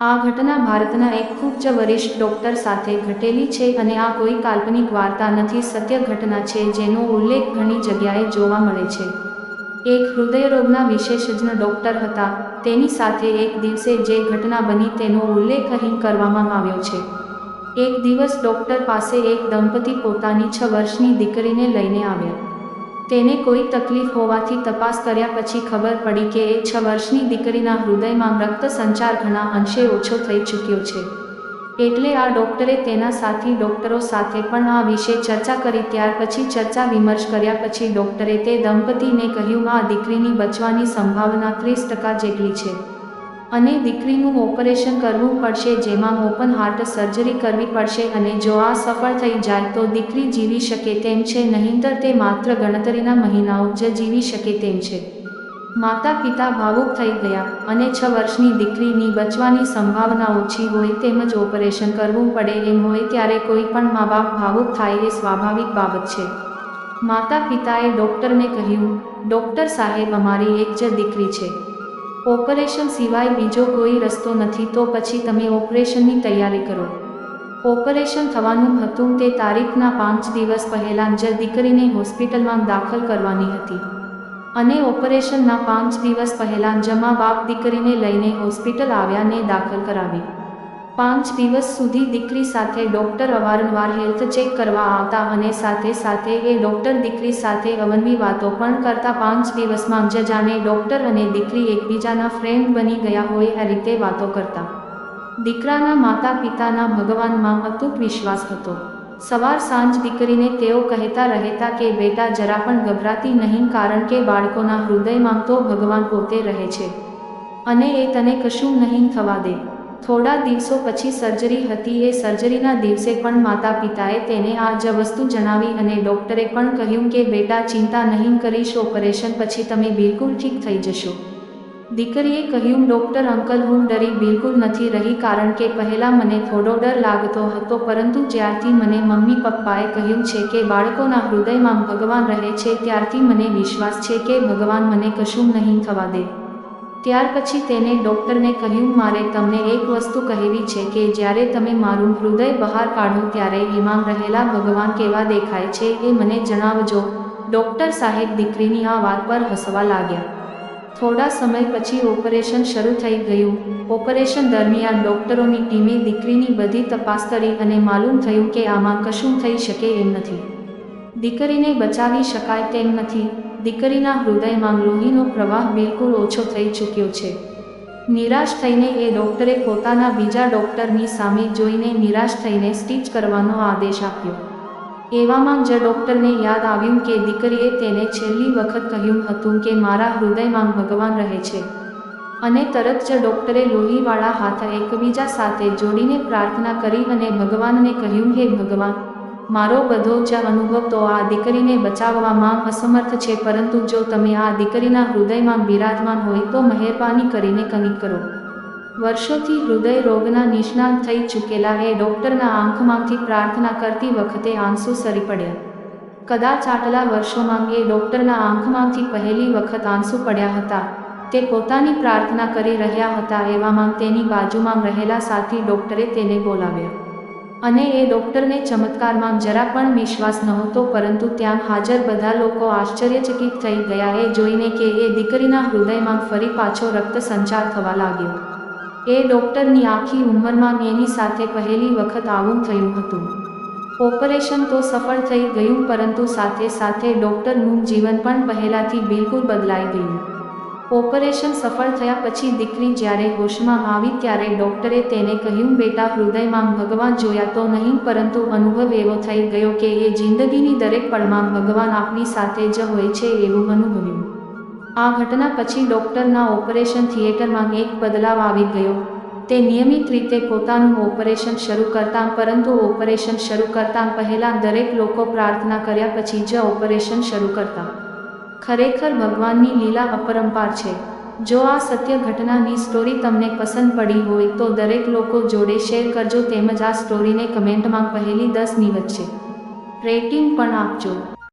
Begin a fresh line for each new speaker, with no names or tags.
આ ઘટના ભારતના એક ખૂબ જ વરિષ્ઠ ડોક્ટર સાથે ઘટેલી છે અને આ કોઈ કાલ્પનિક વાર્તા નથી, સત્ય ઘટના છે જેનો ઉલ્લેખ ઘણી જગ્યાએ જોવા મળે છે। એક હૃદયરોગના વિશેષજ્ઞ ડોક્ટર હતા, તેની સાથે એક દિવસે જે ઘટના બની તેનો ઉલ્લેખ અહીં કરવામાં આવ્યો છે। એક દિવસ ડોક્ટર પાસે એક દંપતી પોતાની 6 વર્ષની દીકરીને લઈને આવ્યા। તેને કોઈ તકલીફ હોવાથી તપાસ કર્યા પછી ખબર પડી કે એ 6 વર્ષની દીકરીના હૃદયમાં રક્ત સંચાર ઘણા અંશે ઓછો થઈ ચૂક્યો છે। એટલે આ ડોક્ટરે તેના સાથી ડોક્ટરો સાથે પણ આ વિશે ચર્ચા કરી। ત્યાર પછી ચર્ચા વિમર્શ કર્યા પછી ડોક્ટરે તે દંપતીને કહ્યું, આ દીકરીની બચવાની સંભાવના 30% જેટલી છે અને દીકરીનું ઓપરેશન કરવું પડશે, જેમાં ઓપન હાર્ટ સર્જરી કરવી પડશે અને જો આ સફળ થઈ જાય તો દીકરી જીવી શકે તેમ છે, નહીંતર તે માત્ર ગણતરીના મહિનાઓ જ જીવી શકે તેમ છે। માતા પિતા ભાવુક થઈ ગયા અને 6 વર્ષની દીકરીની બચવાની સંભાવના ઓછી હોય તેમજ ઓપરેશન કરવું પડે એમ હોય ત્યારે કોઈ પણ મા બાપ ભાવુક થાય એ સ્વાભાવિક બાબત છે। માતા પિતાએ ડોક્ટરને કહ્યું, ડોક્ટર સાહેબ, અમારી એક જ દીકરી છે, ઓપરેશન સિવાય બીજો કોઈ રસ્તો નથી, તો પછી તમે ઓપરેશનની તૈયારી કરો। ઓપરેશન થવાનું હતું તે તારીખના 5 દિવસ પહેલાં જ દીકરીને હોસ્પિટલમાં દાખલ કરવાની હતી અને ઓપરેશનના 5 દિવસ પહેલાં જ મા બાપ દીકરીને લઈને હોસ્પિટલ આવ્યા ને દાખલ કરાવી। 5 દિવસ સુધી દીકરી સાથે ડોક્ટર અવારનવાર હેલ્થ ચેક કરવા આવતા અને સાથે સાથે એ ડોક્ટર દીકરી સાથે અવનવી વાતો પણ કરતા। 5 દિવસમાં જ જાણે ડોક્ટર અને દીકરી એકબીજાના ફ્રેન્ડ બની ગયા હોય આ રીતે વાતો કરતા। દીકરાના માતા પિતાના ભગવાનમાં અતૂટ વિશ્વાસ હતો। સવાર સાંજ દીકરીને તેઓ કહેતા રહેતા કે બેટા, જરા પણ ગભરાતી નહીં, કારણ કે બાળકોના હૃદયમાં તો ભગવાન પોતે રહે છે અને એ તને કશું નહીં થવા દે। થોડા દિવસો પછી સર્જરી હતી। એ સર્જરીના દિવસે પણ માતા પિતાએ તેને આ જ વસ્તુ જણાવી અને ડોક્ટરે પણ કહ્યું કે બેટા, ચિંતા નહીં કરીશ, ઓપરેશન પછી તમે બિલકુલ ઠીક થઈ જશો। દીકરીએ કહ્યું, ડોક્ટર અંકલ, હું ડરી બિલકુલ નથી રહી, કારણ કે પહેલાં મને થોડો ડર લાગતો હતો, પરંતુ જ્યારથી મને મમ્મી પપ્પાએ કહ્યું છે કે બાળકોના હૃદયમાં ભગવાન રહે છે, ત્યારથી મને વિશ્વાસ છે કે ભગવાન મને કશું નહીં થવા દે। ત્યાર પછી તેને ડોક્ટરને કહ્યું, મારે તમને એક વસ્તુ કહેવી છે કે જ્યારે તમે મારું હૃદય બહાર કાઢો ત્યારે એમાં રહેલા ભગવાન કેવા દેખાય છે એ મને જણાવજો। ડોક્ટર સાહેબ દીકરીની આ વાત પર હસવા લાગ્યા। થોડા સમય પછી ઓપરેશન શરૂ થઈ ગયું। ઓપરેશન દરમિયાન ડોક્ટરોની ટીમે દીકરીની બધી તપાસ કરી અને માલુમ થયું કે આમાં કશું થઈ શકે એમ નથી, દીકરીને બચાવી શકાય તેમ નથી। દીકરીના હૃદયમાં લોહીનો પ્રવાહ બિલકુલ ઓછો થઈ ચૂક્યો છે। નિરાશ થઈને એ ડોક્ટરે પોતાના બીજા ડોક્ટરની સામે જોઈને નિરાશ થઈને સ્ટીચ કરવાનો આદેશ આપ્યો। એવામાં જ ડોક્ટરને યાદ આવ્યું કે દીકરીએ તેને છેલ્લી વખત કહ્યું હતું કે મારા હૃદયમાં ભગવાન રહે છે અને તરત જ ડોક્ટરે લોહીવાળા હાથ એકબીજા સાથે જોડીને પ્રાર્થના કરી અને ભગવાનને કહ્યું, હે ભગવાન, મારો બધો જ અનુભવ તો આ દીકરીને બચાવવામાં અસમર્થ છે, પરંતુ જો તમે આ દીકરીના હૃદયમાં બિરાજમાન હોય તો મહેરબાની કરીને કંઈક કરો। વર્ષોથી હૃદય રોગના નિષ્ણાત થઈ ચૂકેલા એ ડોક્ટરના આંખમાંથી પ્રાર્થના કરતી વખતે આંસુ સરી પડ્યા। કદાચ આટલા વર્ષોમાં એ ડોક્ટરના આંખમાંથી પહેલી વખત આંસુ પડ્યા હતા। તે પોતાની પ્રાર્થના કરી રહ્યા હતા એવામાં તેની બાજુમાં રહેલા સાથી ડોક્ટરે તેને બોલાવ્યા અને એ ડોક્ટરને ચમત્કારમાં જરા પણ વિશ્વાસ નહોતો, પરંતુ ત્યાં હાજર બધા લોકો આશ્ચર્યચકિત થઈ ગયા એ જોઈને કે એ દીકરીના હૃદયમાં ફરી પાછો રક્ત સંચાર થવા લાગ્યો। એ ડોક્ટરની આખી ઉંમરમાં એની સાથે પહેલી વખત આવું થયું હતું। ઓપરેશન તો સફળ થઈ ગયું, પરંતુ સાથે સાથે ડોક્ટરનું જીવન પણ પહેલાથી બિલકુલ બદલાઈ ગયું। ઓપરેશન સફળ થયા પછી દીકરી જ્યારે હોશમાં આવી ત્યારે ડોક્ટરે તેને કહ્યું, બેટા, હૃદયમાં ભગવાન જોયા તો નહીં, પરંતુ અનુભવ એવો થઈ ગયો કે એ જિંદગીની દરેક પળમાં ભગવાન આપની સાથે જ હોય છે એવું અનુભવ્યું। આ ઘટના પછી ડોક્ટરના ઓપરેશન થિયેટરમાં એક બદલાવ આવી ગયો। તે નિયમિત રીતે પોતાનું ઓપરેશન શરૂ કરતા, પરંતુ ઓપરેશન શરૂ કરતાં પહેલાં દરેક લોકો પ્રાર્થના કર્યા પછી જ ઓપરેશન શરૂ કરતા। ખરેખર ભગવાનની લીલા અપરંપાર છે। જો આ સત્ય ઘટનાની સ્ટોરી તમને પસંદ પડી હોય તો દરેક લોકો જોડે શેર કરજો, તેમજ આ સ્ટોરીને કમેન્ટમાં પહેલી 10ની વચ્ચે રેટિંગ પણ આપજો।